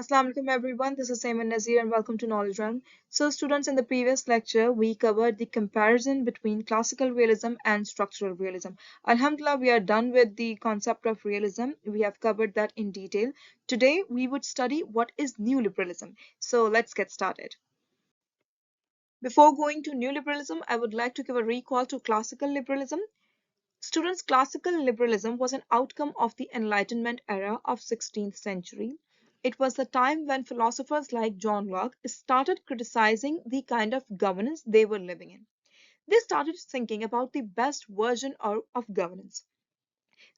Assalamu alaikum everyone, this is Ayman Nazir and welcome to Knowledge Realm. So students, in the previous lecture, we covered the comparison between classical realism and structural realism. Alhamdulillah, we are done with the concept of realism. We have covered that in detail. Today, we would study what is neoliberalism. So let's get started. Before going to neoliberalism, I would like to give a recall to classical liberalism. Students, classical liberalism was an outcome of the Enlightenment era of 16th century. It was the time when philosophers like John Locke started criticizing the kind of governance they were living in. They started thinking about the best version of governance.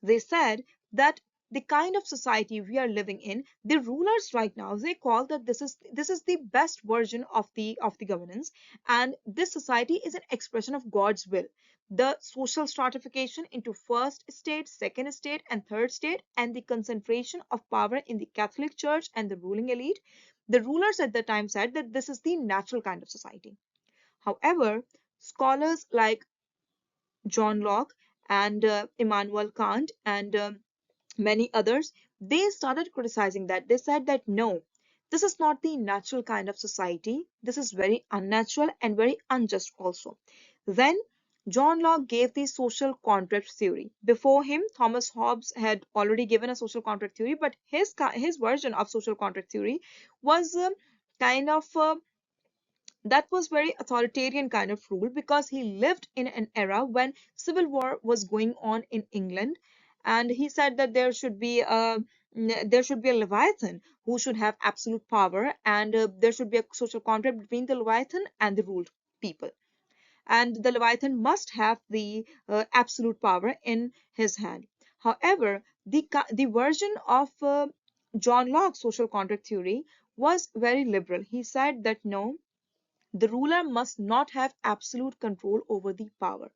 They said that the kind of society we are living in, the rulers right now, they call that this is the best version of the governance, and this society is an expression of God's will. The social stratification into first state, second state, and third state, and the concentration of power in the Catholic Church and the ruling elite. The rulers at the time said that this is the natural kind of society. However, scholars like John Locke and Immanuel Kant and many others, they started criticizing that. They said that no, this is not the natural kind of society. This is very unnatural and very unjust also. Then John Locke gave the social contract theory. Before him, Thomas Hobbes had already given a social contract theory, but his version of social contract theory was kind of that was very authoritarian kind of rule because he lived in an era when civil war was going on in England, and he said that there should be a Leviathan who should have absolute power, and there should be a social contract between the Leviathan and the ruled people, and the Leviathan must have the absolute power in his hand. However, the version of John Locke's social contract theory was very liberal. He said that no, the ruler must not have absolute control over the power.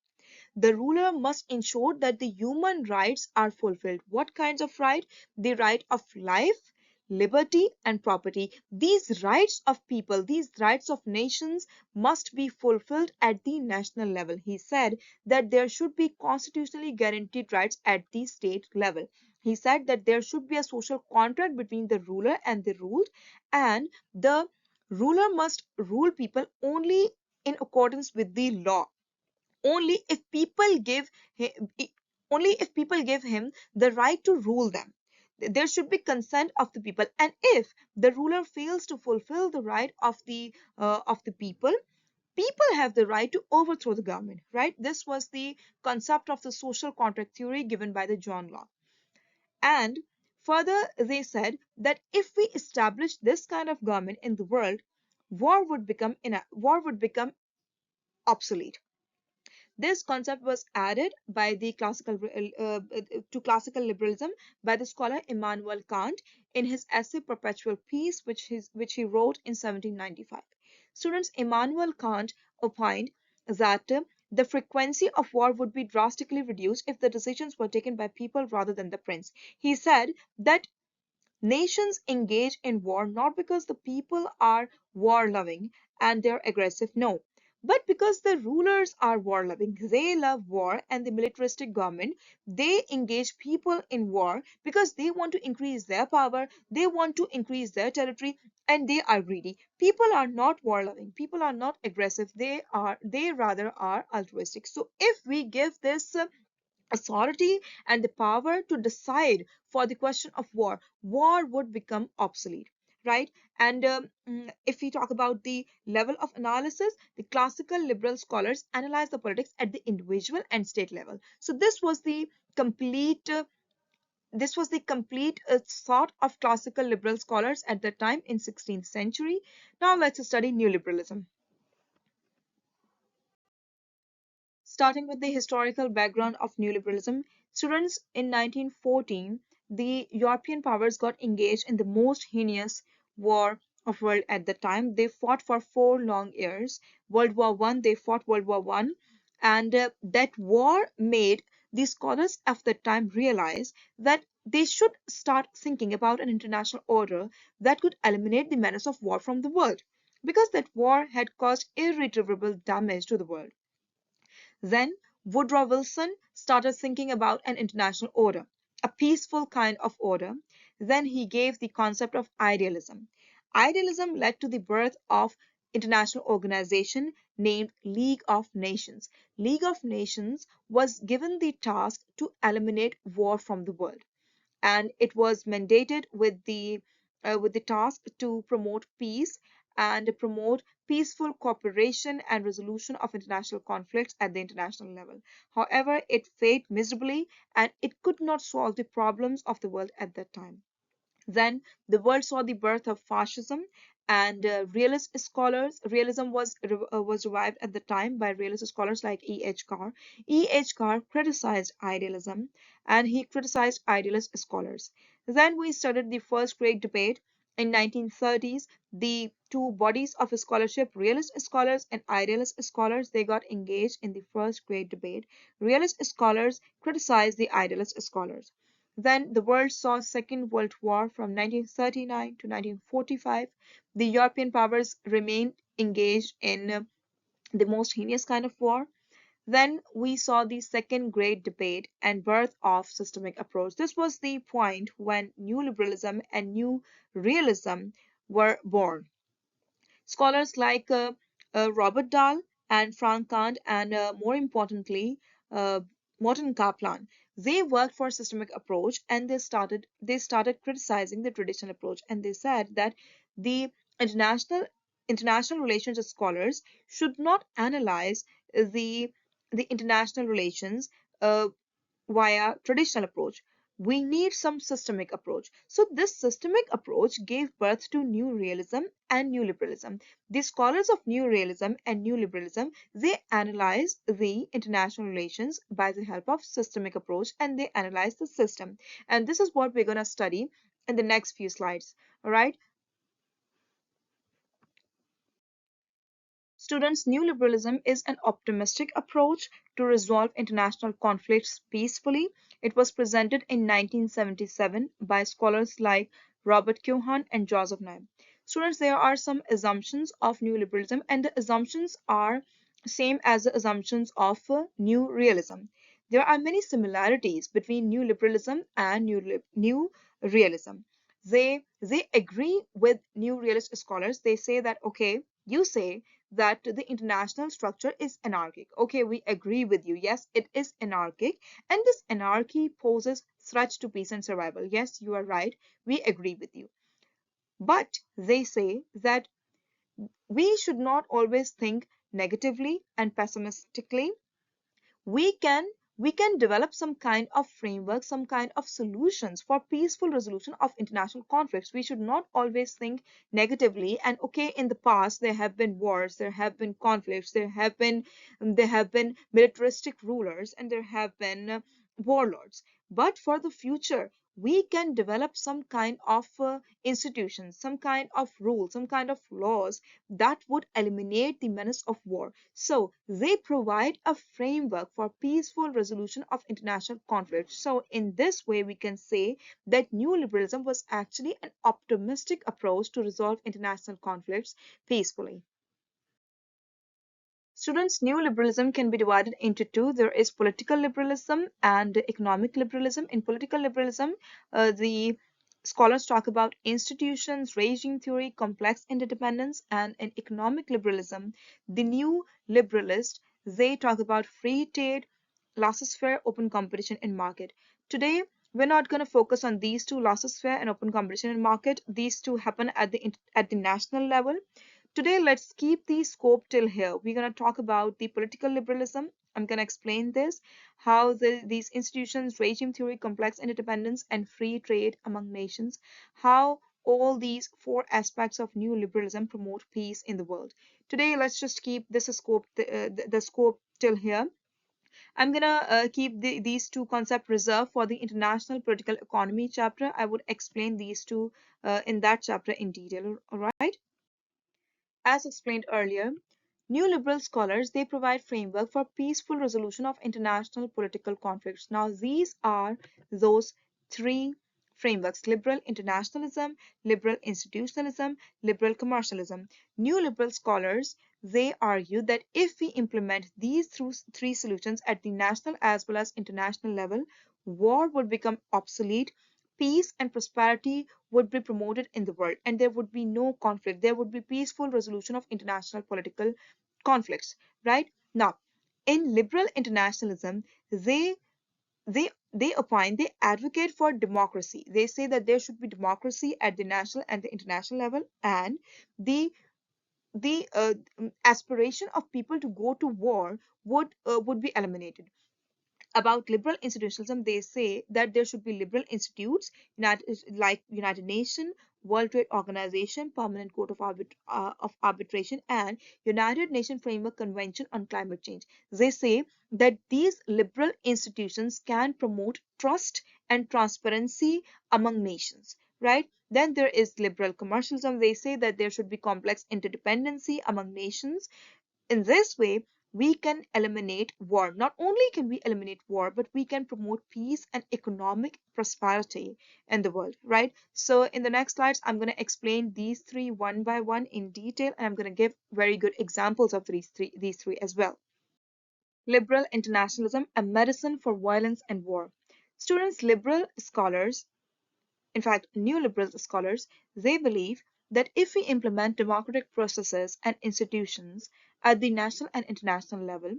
The ruler must ensure that the human rights are fulfilled. What kinds of right? The right of life, liberty, and property. These rights of people, these rights of nations must be fulfilled at the national level. He said that there should be constitutionally guaranteed rights at the state level. He said that there should be a social contract between the ruler and the ruled, and the ruler must rule people only in accordance with the law. Only if people give him, only if people give him the right to rule them. There should be consent of the people, and if the ruler fails to fulfill the right of the people have the right to overthrow the government. Right? This was the concept of the social contract theory given by the John Locke. And further, they said that if we establish this kind of government in the world, war would become obsolete. This concept was added by the to classical liberalism by the scholar Immanuel Kant in his essay Perpetual Peace, which he wrote in 1795. Students, Immanuel Kant opined that the frequency of war would be drastically reduced if the decisions were taken by people rather than the prince. He said that nations engage in war not because the people are war loving and they're aggressive, no, but because the rulers are war loving. They love war, and the militaristic government, they engage people in war because they want to increase their power, they want to increase their territory, and they are greedy. People are not war loving, people are not aggressive, they rather are altruistic. So if we give this authority and the power to decide for the question of war would become obsolete, right? And if we talk about the level of analysis, the classical liberal scholars analyze the politics at the individual and state level. So this was the complete thought of classical liberal scholars at the time in 16th century. Now let's study neoliberalism. Starting with the historical background of neoliberalism, students, in 1914, the European powers got engaged in the most heinous war of world at the time. They fought for 4 long years. World War One, they fought World War One, and that war made the scholars of the time realize that they should start thinking about an international order that could eliminate the menace of war from the world, because that war had caused irretrievable damage to the world. Then Woodrow Wilson started thinking about an international order, a peaceful kind of order. Then he gave the concept of idealism. Idealism led to the birth of international organization named League of Nations. League of Nations was given the task to eliminate war from the world, and it was mandated with the task to promote peace and promote peaceful cooperation and resolution of international conflicts at the international level. However, it failed miserably and it could not solve the problems of the world at that time. Then the world saw the birth of fascism, and realist scholars. Realism was revived at the time by realist scholars like E.H. Carr. E.H. Carr criticized idealism, and he criticized idealist scholars. Then we started the first great debate in 1930s. The two bodies of scholarship, realist scholars and idealist scholars, they got engaged in the first great debate. Realist scholars criticized the idealist scholars. Then the world saw Second World War from 1939 to 1945. The European powers remained engaged in the most heinous kind of war. Then we saw the second great debate and birth of systemic approach. This was the point when new liberalism and new realism were born. Scholars like Robert Dahl and Frank Kant, and more importantly, uh, Morton Kaplan, they worked for a systemic approach, and they started criticizing the traditional approach, and they said that the international international relations scholars should not analyze the the international relations uh, via traditional approach. We need some systemic approach. So this systemic approach gave birth to new realism and new liberalism. The scholars of new realism and new liberalism, they analyze the international relations by the help of systemic approach, and they analyze the system. And this is what we're going to study in the next few slides. All right. Students, neoliberalism is an optimistic approach to resolve international conflicts peacefully. It was presented in 1977 by scholars like Robert Cohen and Joseph Nye. Students, there are some assumptions of neoliberalism, and the assumptions are same as the assumptions of new realism. There are many similarities between new liberalism and new realism. They agree with new realist scholars. They say that, okay, you say that the international structure is anarchic. Okay, we agree with you. Yes, it is anarchic, and this anarchy poses threats to peace and survival. Yes, you are right. We agree with you. But they say that we should not always think negatively and pessimistically. We can we can develop some kind of framework, some kind of solutions for peaceful resolution of international conflicts. We should not always think negatively, and okay, in the past there have been wars, there have been conflicts, there have been militaristic rulers, and there have been warlords. But for the future, we can develop some kind of institutions, some kind of rules, some kind of laws that would eliminate the menace of war. So they provide a framework for peaceful resolution of international conflicts. So in this way, we can say that neoliberalism was actually an optimistic approach to resolve international conflicts peacefully. Students, neoliberalism can be divided into two. There is political liberalism and economic liberalism. In political liberalism, the scholars talk about institutions, regime theory, complex interdependence, and in economic liberalism, the new liberalist, they talk about free trade, laissez-faire, open competition, and market. Today, we're not going to focus on these two, laissez-faire and open competition and market. These two happen at the national level. Today, let's keep the scope till here. We're going to talk about the political liberalism. I'm going to explain this, how these institutions, regime theory, complex interdependence, and free trade among nations, how all these four aspects of new liberalism promote peace in the world. Today, let's just keep this scope, the scope till here. I'm gonna keep these two concepts reserved for the international political economy chapter. I would explain these two in that chapter in detail. All right. As explained earlier, neoliberal scholars, they provide framework for peaceful resolution of international political conflicts. Now these are those three frameworks: liberal internationalism, liberal institutionalism, liberal commercialism. Neoliberal scholars, they argue that if we implement these three solutions at the national as well as international level, war would become obsolete, peace and prosperity would be promoted in the world, and there would be no conflict. There would be peaceful resolution of international political conflicts, right? Now, in liberal internationalism, they they opine, they advocate for democracy. They say that there should be democracy at the national and the international level, and the aspiration of people to go to war would be eliminated. About liberal institutionalism, they say that there should be liberal institutes, like United Nations, World Trade Organization, Permanent Court of Arbitration, and United Nations Framework Convention on Climate Change. They say that these liberal institutions can promote trust and transparency among nations, right? Then there is liberal commercialism. They say that there should be complex interdependency among nations. In this way, we can eliminate war. Not only can we eliminate war, but we can promote peace and economic prosperity in the world, right? So in the next slides, I'm going to explain these three one by one in detail, and I'm going to give very good examples of these three as well. Liberal internationalism, a medicine for violence and war. Students, liberal scholars, in fact, neoliberal scholars, they believe that if we implement democratic processes and institutions at the national and international level,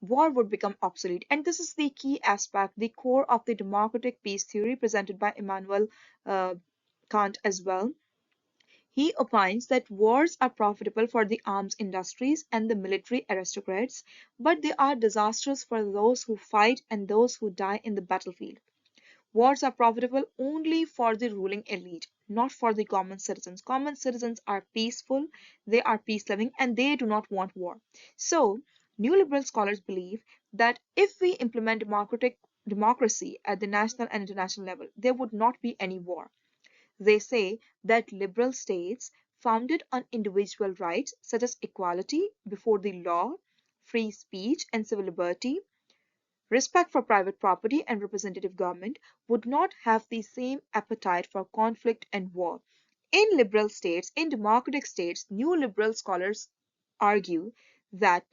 war would become obsolete. And this is the key aspect, the core of the democratic peace theory presented by Immanuel uh, Kant as well. He opines that wars are profitable for the arms industries and the military aristocrats, but they are disastrous for those who fight and those who die in the battlefield. Wars are profitable only for the ruling elite, not for the common citizens. Common citizens are peaceful, they are peace loving, and they do not want war. So, neoliberal scholars believe that if we implement democracy at the national and international level, there would not be any war. They say that liberal states founded on individual rights such as equality before the law, free speech, and civil liberty, respect for private property and representative government, would not have the same appetite for conflict and war. In liberal states, in democratic states, new liberal scholars argue that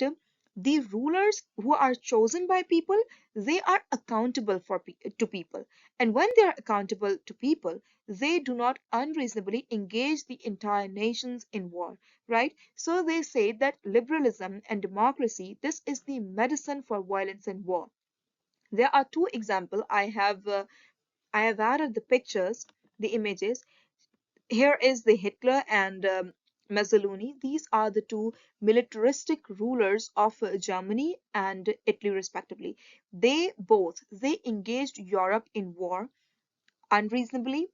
the rulers who are chosen by people, they are accountable to people. And when they are accountable to people, they do not unreasonably engage the entire nations in war, right? So they say that liberalism and democracy, this is the medicine for violence and war. There are two examples. I have added the pictures, the images. Here is the Hitler and Mussolini. These are the two militaristic rulers of Germany and Italy, respectively. They engaged Europe in war unreasonably,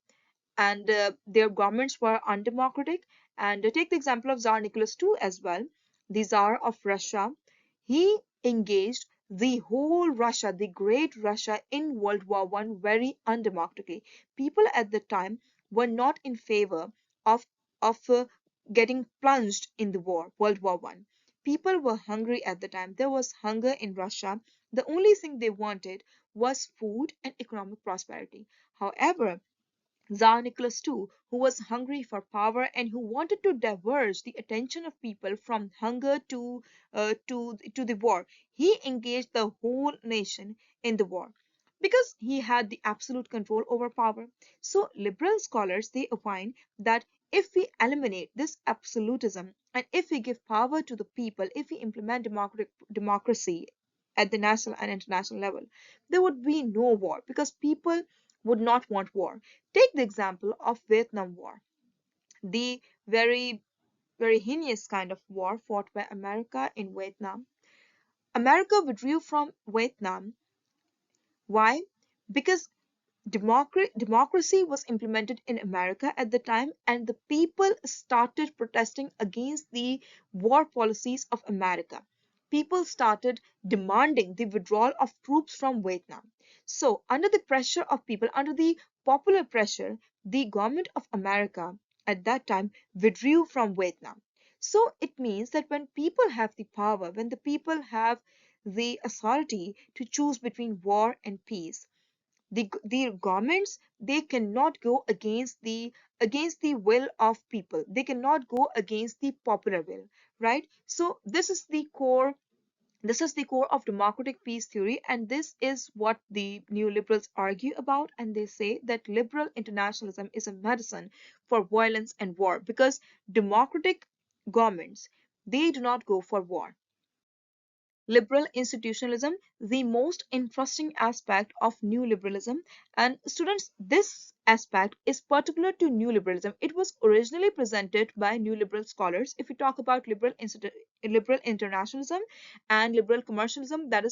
and their governments were undemocratic. And take the example of Tsar Nicholas II as well, the Tsar of Russia. He engaged the whole Russia, the great Russia, in World War One very undemocratically. People at the time were not in favor of of getting plunged in the war, World War One. People were hungry at the time. There was hunger in Russia. The only thing they wanted was food and economic prosperity. However, Tsar Nicholas II, who was hungry for power and who wanted to diverge the attention of people from hunger to the war, he engaged the whole nation in the war because he had the absolute control over power. So liberal scholars, they opine that if we eliminate this absolutism and if we give power to the people, if we implement democracy at the national and international level, there would be no war because people would not want war. Take the example of Vietnam War, the very heinous kind of war fought by America in Vietnam. America withdrew from Vietnam. Why? Because democracy was implemented in America at the time, and the people started protesting against the war policies of America. People started demanding the withdrawal of troops from Vietnam. So, under the pressure of people, under the popular pressure, the government of America at that time withdrew from Vietnam. So, it means that when people have the power, when the people have the authority to choose between war and peace, the governments, they cannot go against the will of people. They cannot go against the popular will, right? So this is the core This is the core of democratic peace theory, and this is what the neoliberals argue about. And they say that liberal internationalism is a medicine for violence and war because democratic governments, they do not go for war. Liberal institutionalism, the most interesting aspect of neoliberalism. And students, this aspect is particular to neoliberalism. It was originally presented by neoliberal scholars. If we talk about liberal internationalism and liberal commercialism, that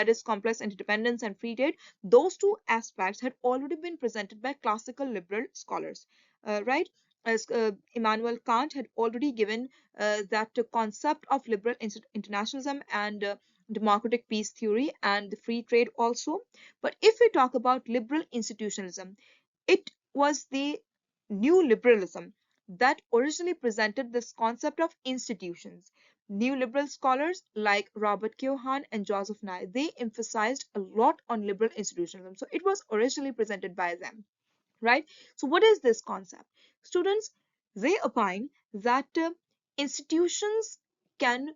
is complex interdependence and free trade, those two aspects had already been presented by classical liberal scholars, right? As Immanuel Kant had already given that concept of liberal internationalism and democratic peace theory and the free trade also. But if we talk about liberal institutionalism, it was the new liberalism that originally presented this concept of institutions. Neoliberal scholars like Robert Keohane and Joseph Nye, they emphasized a lot on liberal institutionalism. So it was originally presented by them, right? So what is this concept? Students, they opine that institutions can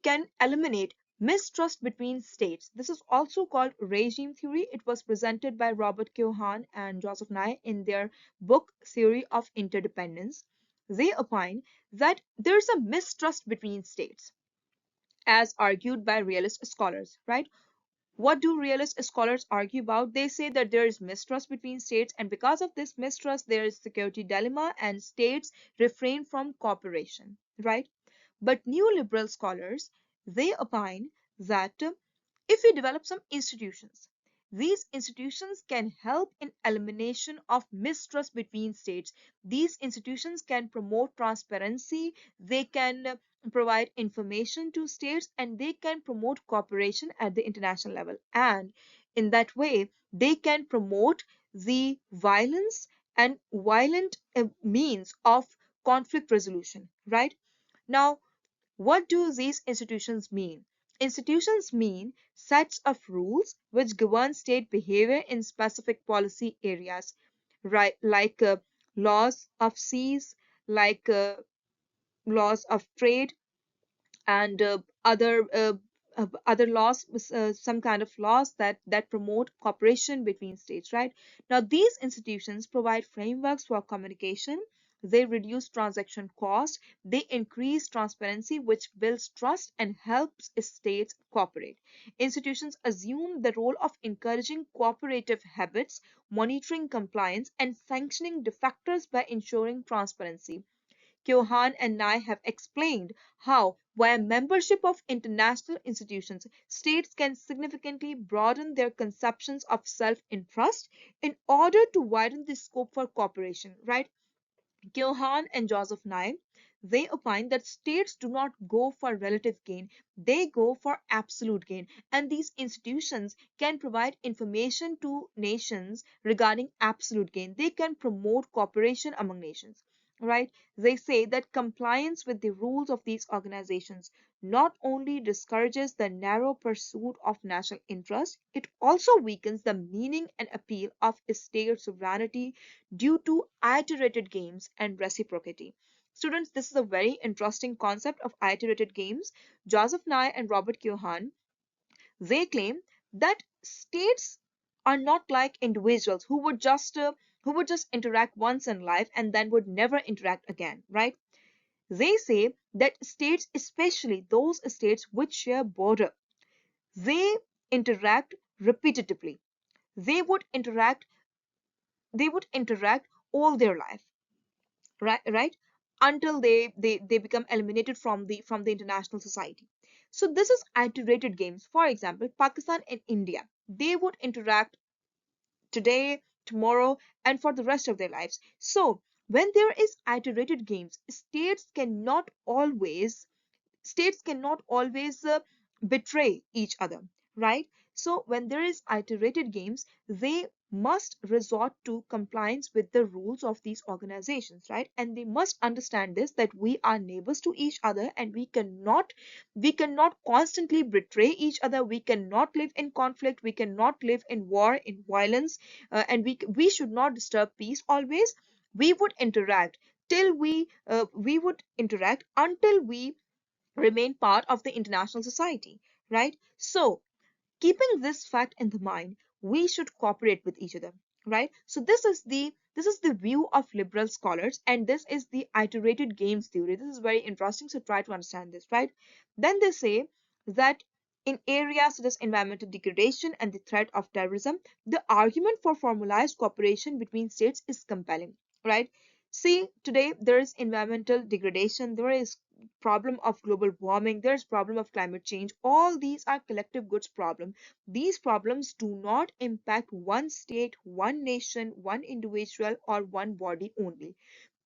can eliminate mistrust between states. This is also called regime theory. It was presented by Robert Keohane and Joseph Nye in their book Theory of Interdependence. They opine that there's a mistrust between states, as argued by realist scholars, right? What do realist scholars argue about? They say that there is mistrust between states, and because of this mistrust, there is security dilemma, and states refrain from cooperation, right? But neoliberal scholars, they opine that if we develop some institutions, these institutions can help in elimination of mistrust between states. These institutions can promote transparency, they can provide information to states, and they can promote cooperation at the international level. And in that way, they can promote the violence and violent means of conflict resolution, right? Now, what do these institutions mean? Institutions mean sets of rules which govern state behavior in specific policy areas, right? Like laws of seas, like laws of trade, and other laws, some kind of laws that promote cooperation between states, right? Now these institutions provide frameworks for communication, they reduce transaction costs, they increase transparency, which builds trust and helps states cooperate. Institutions assume the role of encouraging cooperative habits, monitoring compliance, and sanctioning defectors by ensuring transparency. Keohane and Nye have explained how, via membership of international institutions, states can significantly broaden their conceptions of self interest in order to widen the scope for cooperation, right? Keohane and Joseph Nye, they opine that states do not go for relative gain, they go for absolute gain. And these institutions can provide information to nations regarding absolute gain. They can promote cooperation among nations, right? They say that compliance with the rules of these organizations not only discourages the narrow pursuit of national interest, it also weakens the meaning and appeal of state sovereignty due to iterated games and reciprocity. Students, this is a very interesting concept of iterated games. Joseph Nye and Robert Keohane, they claim that states are not like individuals who would just interact once in life and then would never interact again, right? They say that states, especially those states which share border, they interact repetitively. They would interact they would interact all their life, right, until they become eliminated from the international society. So this is iterated games. For example, Pakistan and India, they would interact today, tomorrow, and for the rest of their lives. So when there is iterated games, states cannot always betray each other, right? So when there is iterated games, they must resort to compliance with the rules of these organizations, right? And they must understand this, that we are neighbors to each other, and we cannot constantly betray each other. We cannot live in conflict, we cannot live in war, in violence, and we should not disturb peace always. We would interact until we remain part of the international society, right? So keeping this fact in the mind, we should cooperate with each other, right? So this is the view of liberal scholars, and this is the iterated games theory. This is very interesting, so try to understand this, right? Then they say that in areas such as environmental degradation and the threat of terrorism, the argument for formalized cooperation between states is compelling, right? See, today there is environmental degradation, there is problem of global warming, there's problem of climate change. All these are collective goods problem. These problems do not impact one state, one nation, one individual, or one body only.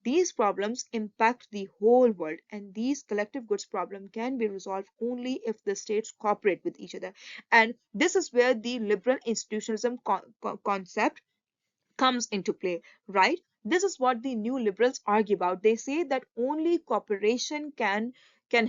These problems impact the whole world, and these collective goods problem can be resolved only if the states cooperate with each other. And this is where the liberal institutionalism concept comes into play, right? This is what the new liberals argue about. They say that only cooperation can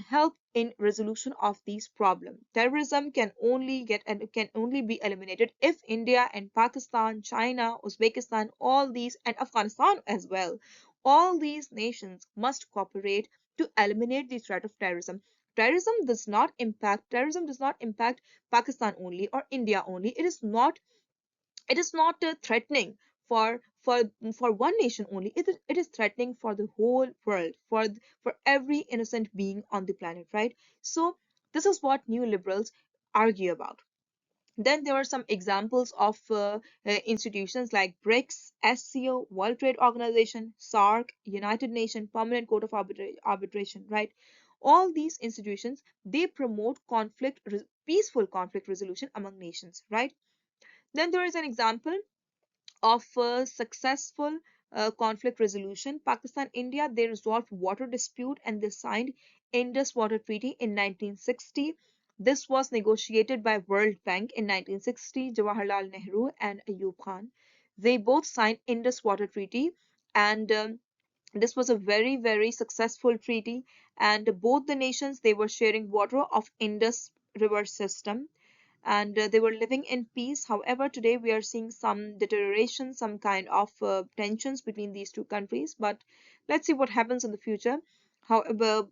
help in resolution of these problems. Terrorism can only be eliminated if India and Pakistan, China, Uzbekistan, all these, and Afghanistan as well, all these nations must cooperate to eliminate the threat of terrorism. Terrorism does not impact Pakistan only or India only. It is not threatening for for for one nation only. It is threatening for the whole world, for every innocent being on the planet, right? So this is what new liberals argue about. Then there are some examples of institutions like BRICS, SCO, World Trade Organization, SARC, United Nations Permanent Court of Arbitration, right? All these institutions, they promote peaceful conflict resolution among nations, right? Then there is an example of successful conflict resolution. Pakistan, India, they resolved water dispute and they signed Indus Water Treaty in 1960. This was negotiated by World Bank in 1960, Jawaharlal Nehru and Ayub Khan. They both signed Indus Water Treaty, and this was a very, very successful treaty. And both the nations, they were sharing water of Indus River system, and they were living in peace. However, today we are seeing some deterioration, some kind of tensions between these two countries. But let's see what happens in the future. However,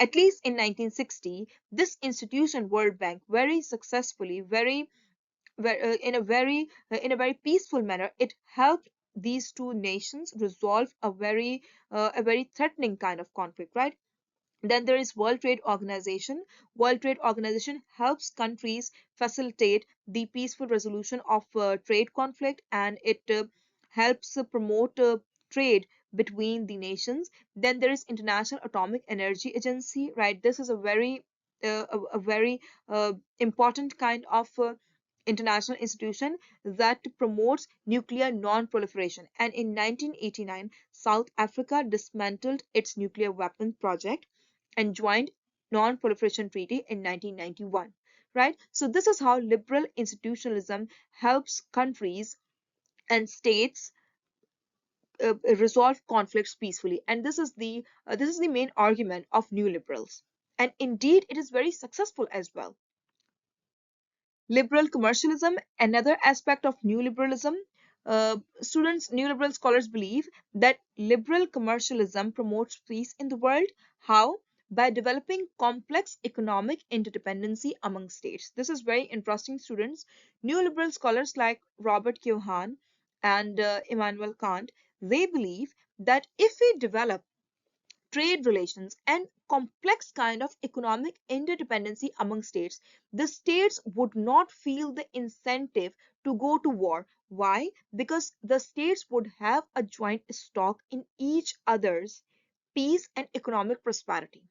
at least in 1960, this institution, World Bank, very successfully, in a very peaceful manner, it helped these two nations resolve a very threatening kind of conflict, right? Then there is World Trade Organization. World Trade Organization helps countries facilitate the peaceful resolution of trade conflict, and it helps promote trade between the nations. Then there is International Atomic Energy Agency, right? This is a very important kind of international institution that promotes nuclear non-proliferation. And in 1989, South Africa dismantled its nuclear weapon project and joined Non-Proliferation Treaty in 1991, right? So this is how liberal institutionalism helps countries and states resolve conflicts peacefully. And this is the main argument of new liberals. And indeed, it is very successful as well. Liberal commercialism, another aspect of new liberalism. New liberal scholars believe that liberal commercialism promotes peace in the world. How? By developing complex economic interdependency among states. This is very interesting, students. New liberal scholars like Robert Keohane and Immanuel Kant, they believe that if we develop trade relations and complex kind of economic interdependency among states, the states would not feel the incentive to go to war. Why? Because the states would have a joint stock in each other's peace and economic prosperity.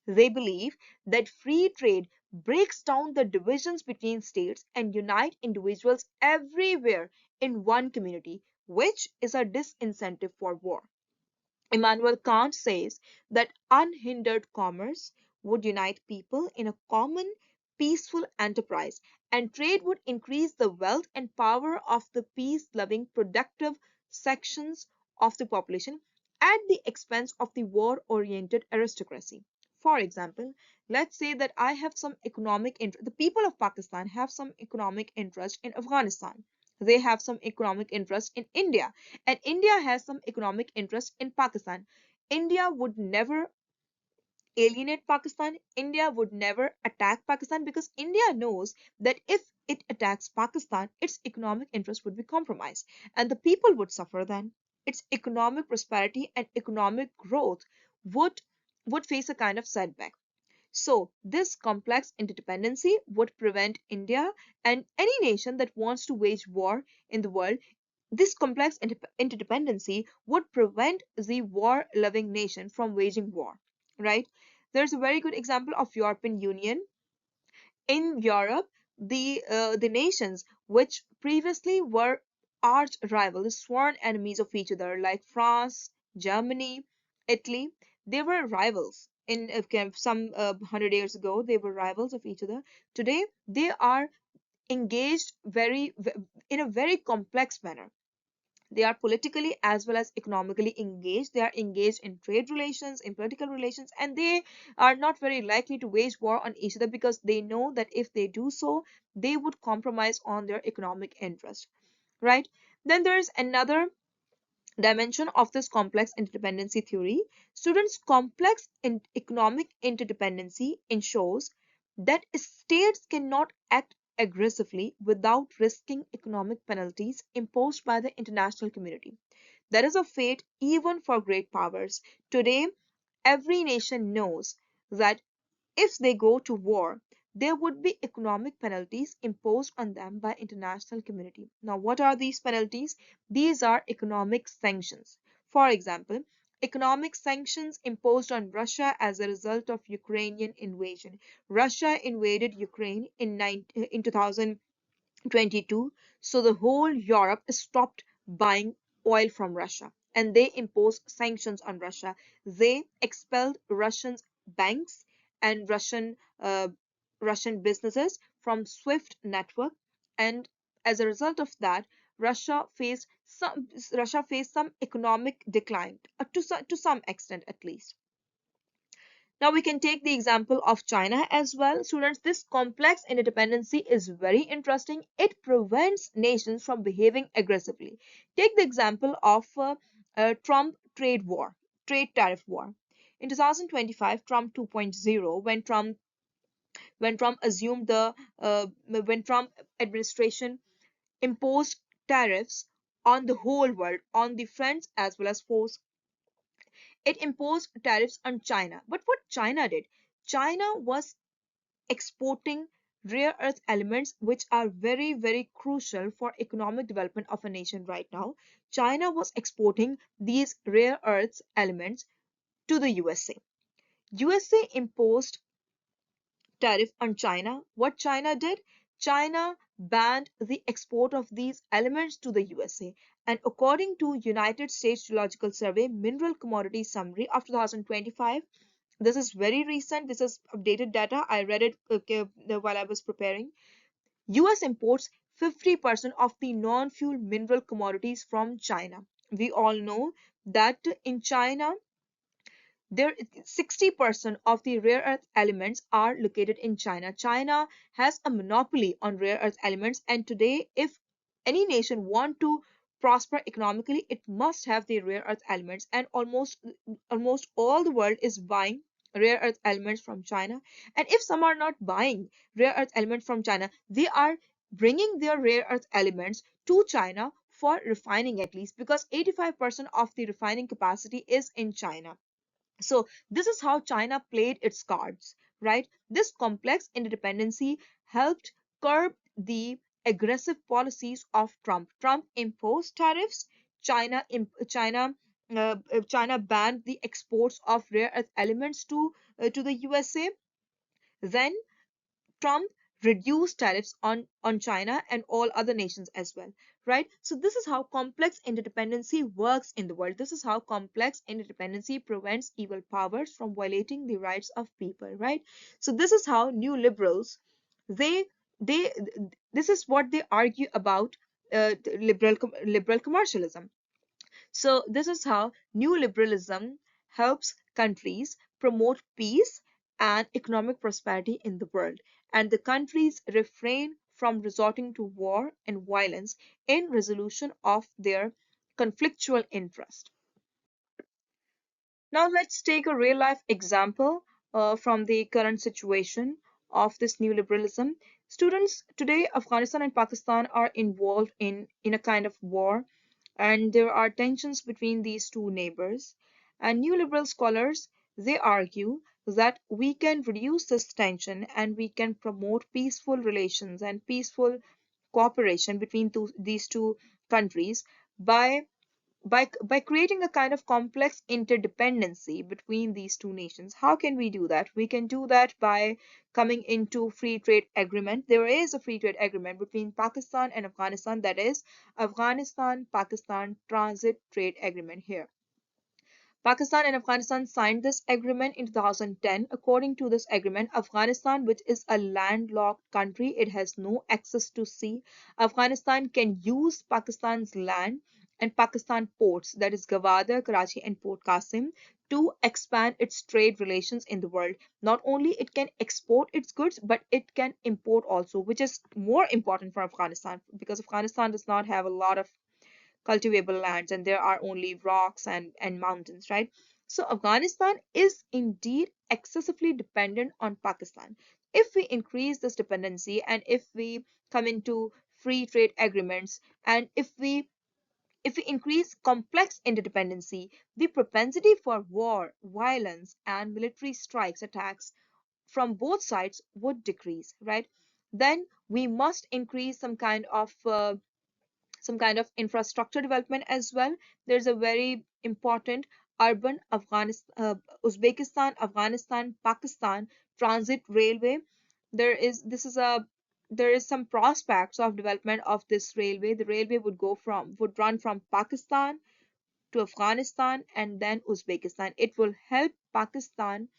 They believe that free trade breaks down the divisions between states and unite individuals everywhere in one community, which is a disincentive for war. Immanuel Kant says that unhindered commerce would unite people in a common, peaceful enterprise, and trade would increase the wealth and power of the peace loving, productive sections of the population at the expense of the war oriented aristocracy. For example, let's say that I have some economic interest, the people of Pakistan have some economic interest in Afghanistan. They have some economic interest in India, and India has some economic interest in Pakistan. India would never alienate Pakistan. India would never attack Pakistan because India knows that if it attacks Pakistan, its economic interest would be compromised and the people would suffer then. Its economic prosperity and economic growth would would face a kind of setback. So, this complex interdependency would prevent India and any nation that wants to wage war in the world. This complex interdependency would prevent the war loving nation from waging war, right? There's a very good example of European Union. In Europe, the nations which previously were arch rivals, sworn enemies of each other, like France, Germany, Italy, they were rivals. In some 100 years ago, they were rivals of each other. Today, they are engaged in a very complex manner. They are politically as well as economically engaged. They are engaged in trade relations, in political relations, and they are not very likely to wage war on each other because they know that if they do so, they would compromise on their economic interest, right? Then there is another dimension of this complex interdependency theory. Students' complex economic interdependency ensures that states cannot act aggressively without risking economic penalties imposed by the international community. That is a fate even for great powers. Today, every nation knows that if they go to war, there would be economic penalties imposed on them by international community. Now, what are these penalties? These are economic sanctions. For example, economic sanctions imposed on Russia as a result of Ukrainian invasion. Russia invaded Ukraine in 2022, so the whole Europe stopped buying oil from Russia and they imposed sanctions on Russia. They expelled Russian banks and Russian businesses from SWIFT network, and as a result of that, Russia faced some economic decline to some extent at least. Now we can take the example of China as well. Students, this complex interdependency is very interesting. It prevents nations from behaving aggressively. Take the example of Trump trade tariff war. In 2025, Trump 2.0, when Trump administration imposed tariffs on the whole world, on the friends as well as foes. It imposed tariffs on China. But what China did? China was exporting rare earth elements which are very, very crucial for economic development of a nation right now. China was exporting these rare earth elements to the USA. USA imposed tariff on China. What China did? China banned the export of these elements to the USA. And according to United States Geological Survey Mineral Commodity Summary of 2025, this is very recent. This is updated data. I read it while I was preparing. US imports 50% of the non-fuel mineral commodities from China. We all know that in China, there 60% of the rare earth elements are located in China. China has a monopoly on rare earth elements, and today if any nation want to prosper economically, it must have the rare earth elements, and almost all the world is buying rare earth elements from China. And if some are not buying rare earth elements from China, they are bringing their rare earth elements to China for refining, at least because 85% of the refining capacity is in China. So this is how China played its cards, right? This complex interdependency helped curb the aggressive policies of Trump. Trump imposed tariffs. China banned the exports of rare earth elements to the USA. Then Trump reduced tariffs on China and all other nations as well, right? So this is how complex interdependency works in the world. This is how complex interdependency prevents evil powers from violating the rights of people, right? So this is how new liberals, they they this is what they argue about liberal commercialism. So this is how neoliberalism helps countries promote peace and economic prosperity in the world. And the countries refrain from resorting to war and violence in resolution of their conflictual interest. Now let's take a real life example from the current situation of this neoliberalism. Students today, Afghanistan and Pakistan are involved in a kind of war, and there are tensions between these two neighbors. And neoliberal scholars, they argue that we can reduce this tension and we can promote peaceful relations and peaceful cooperation between these two countries by by creating a kind of complex interdependency between these two nations. How can we do that? We can do that by coming into free trade agreement. There is a free trade agreement between Pakistan and Afghanistan, that is Afghanistan Pakistan transit trade agreement here. Pakistan and Afghanistan signed this agreement in 2010. According to this agreement, Afghanistan, which is a landlocked country, it has no access to sea. Afghanistan can use Pakistan's land and Pakistan ports, that is Gwadar, Karachi, and Port Qasim, to expand its trade relations in the world. Not only it can export its goods, but it can import also, which is more important for Afghanistan because Afghanistan does not have a lot of cultivable lands and there are only rocks and mountains, right? So Afghanistan is indeed excessively dependent on Pakistan. If we increase this dependency and if we come into free trade agreements and if we increase complex interdependency, the propensity for war, violence, and military strikes, attacks from both sides would decrease, right? Then we must increase some kind of infrastructure development as well. There's a very important urban Uzbekistan, Afghanistan, Pakistan transit railway. There is some prospects of development of this railway. The railway would run from Pakistan to Afghanistan and then Uzbekistan. It will help Pakistan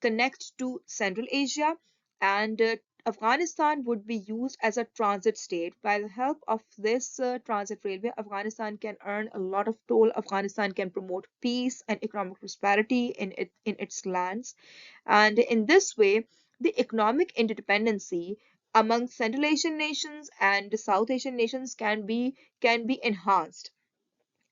connect to Central Asia, and Afghanistan would be used as a transit state. By the help of this transit railway, Afghanistan can earn a lot of toll. Afghanistan can promote peace and economic prosperity in its lands. And in this way, the economic interdependency among Central Asian nations and South Asian nations can be enhanced.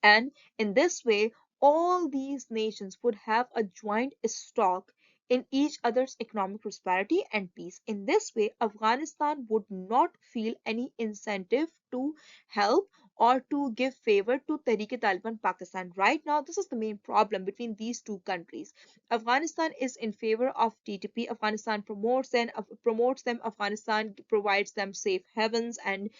And in this way, all these nations would have a joint stock in each other's economic prosperity and peace. In this way, Afghanistan would not feel any incentive to help or to give favor to Tehrik-e-Taliban Pakistan. Right now, this is the main problem between these two countries. Afghanistan is in favor of TTP. Afghanistan promotes them. Afghanistan provides them safe havens, and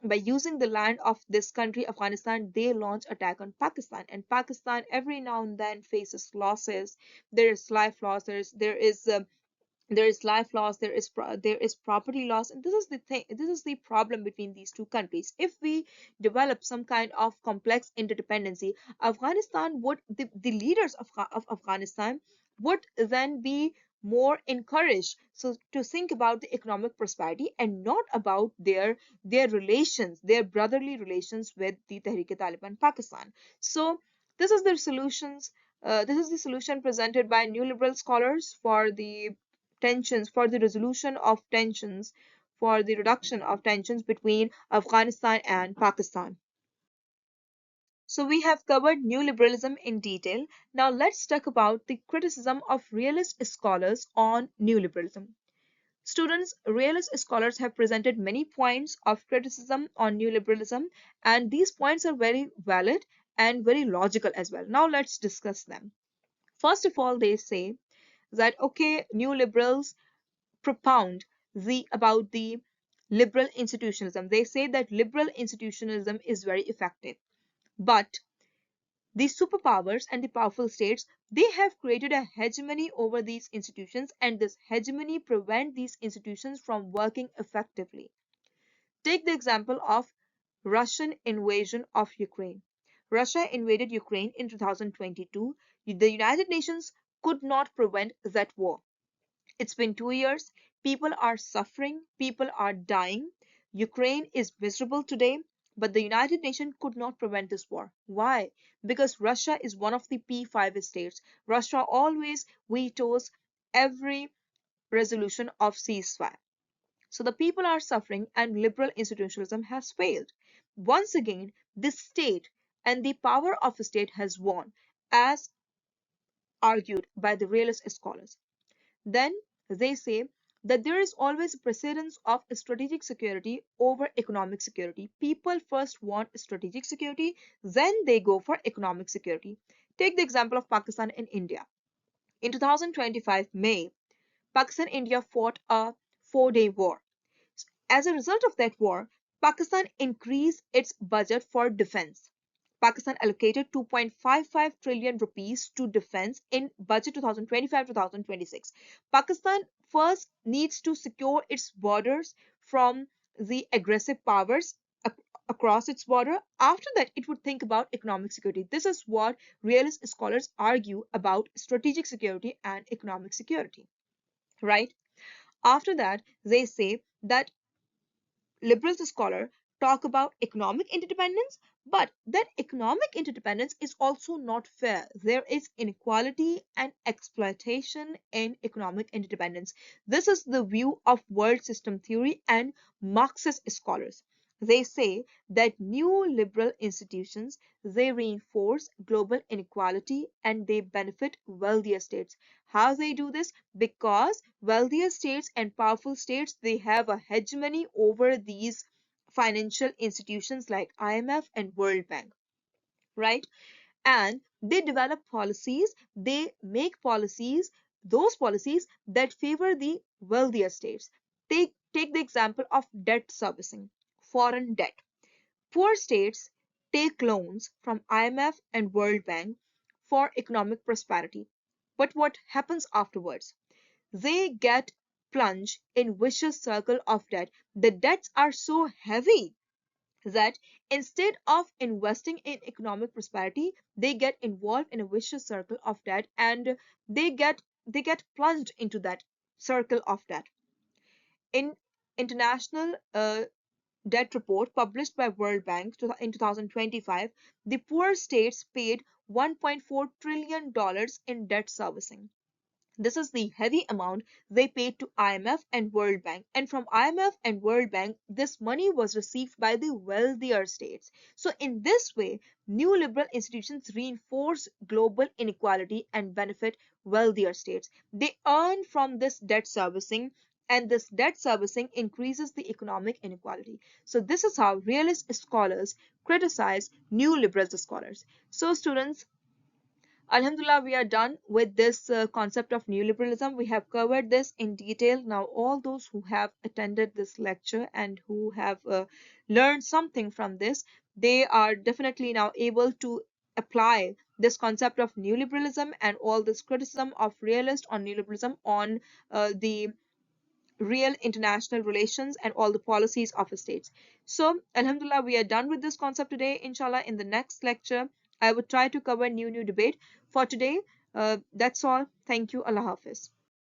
by using the land of this country, Afghanistan, they launch attack on Pakistan. And Pakistan every now and then faces losses. There is life loss. There is life loss. There is property loss. And this is the thing. This is the problem between these two countries. If we develop some kind of complex interdependency, Afghanistan would the leaders of Afghanistan would then be more encouraged so to think about the economic prosperity and not about their relations, their brotherly relations with the Tehrik-e-Taliban Pakistan. So this is the solutions. This is the solution presented by neoliberal scholars for the resolution of tensions, for the reduction of tensions between Afghanistan and Pakistan. So we have covered neoliberalism in detail. Now let's talk about the criticism of realist scholars on neoliberalism. Students, realist scholars have presented many points of criticism on neoliberalism, and these points are very valid and very logical as well. Now let's discuss them. First of all, they say that okay, neoliberals propound about the liberal institutionalism. They say that liberal institutionalism is very effective, but the superpowers and the powerful states, they have created a hegemony over these institutions, and this hegemony prevents these institutions from working effectively. Take the example of Russian invasion of Ukraine. Russia invaded Ukraine in 2022. The United Nations could not prevent that war. It's been 2 years. People are suffering. People are dying. Ukraine is miserable today. But the United Nations could not prevent this war. Why? Because Russia is one of the P5 states. Russia always vetoes every resolution of ceasefire. So the people are suffering and liberal institutionalism has failed. Once again, the state and the power of the state has won, as argued by the realist scholars. then they say that there is always a precedence of strategic security over economic security. People first want strategic security, then they go for economic security. Take the example of Pakistan and India. In 2025 May, Pakistan and India fought a 4-day war. As a result of that war, Pakistan increased its budget for defense. Pakistan allocated 2.55 trillion rupees to defense in budget 2025-2026. Pakistan first needs to secure its borders from the aggressive powers across its border. After that, it would think about economic security. This is what realist scholars argue about strategic security and economic security, right? After that, they say that liberal scholars talk about economic interdependence, but that economic interdependence is also not fair. There is inequality and exploitation in economic interdependence. This is the view of world system theory and Marxist scholars. They say that neoliberal institutions, they reinforce global inequality and they benefit wealthier states. How they do this? Because wealthier states and powerful states, they have a hegemony over these financial institutions like IMF and World Bank, right? And they develop policies, they make policies, those policies that favor the wealthier states. Take the example of debt servicing, foreign debt. Poor states take loans from IMF and World Bank for economic prosperity. But what happens afterwards? They get plunged in vicious circle of debt. The debts are so heavy that instead of investing in economic prosperity, they get involved in a vicious circle of debt and they get plunged into that circle of debt. In international debt report published by World Bank in 2025, the poor states paid $1.4 trillion in debt servicing. This is the heavy amount they paid to IMF and World Bank. And from IMF and World Bank, this money was received by the wealthier states. So, in this way, neoliberal institutions reinforce global inequality and benefit wealthier states. They earn from this debt servicing, and this debt servicing increases the economic inequality. So, this is how realist scholars criticize neoliberal scholars. So, students, Alhamdulillah, we are done with this concept of neoliberalism. We have covered this in detail. Now, all those who have attended this lecture and who have learned something from this, they are definitely now able to apply this concept of neoliberalism and all this criticism of realist on neoliberalism on the real international relations and all the policies of states. So, Alhamdulillah, we are done with this concept today. Inshallah, in the next lecture, I would try to cover new debate. For today, that's all. Thank you. Allah Hafiz.